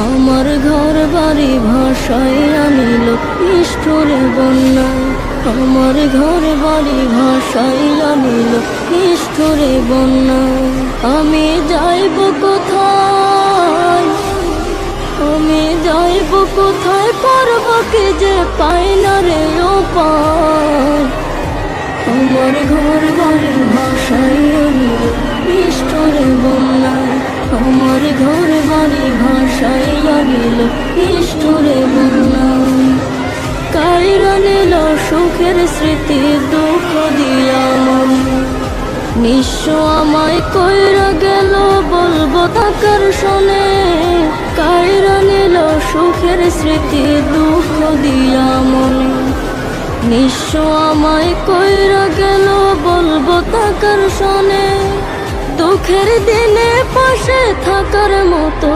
আমার ঘর বাড়ি ভাষায় আনিল নিষ্ঠুরে বন্যায়। আমার ঘর বাড়ি ভাষায় আনিল নিষ্ঠুরে বন্যায়। আমি যাইব কোথায়, আমি যাইব কোথায়, পরবকে যে পাই না রে উপায়। আমার ঘর বাড়ি ভাষায় আনিল নিষ্ঠুরে বন্যায়। আমার ঘর বাড়ি ভাষায় আনিল নিষ্ঠুরে বন্যায়। কাইরা নিল সুখের স্মৃতি দুঃখ দিয়া মন। নিঃস্ব আমায় কইরা গেল বলবো থাকার শোনে। কাইরা নিল সুখের স্মৃতি দুঃখ দিয়া মনে। নিঃস্ব আমায় কইরা গেল বলবো থাকার শোনে। দুঃখের দিনে পাশে থাকার মতো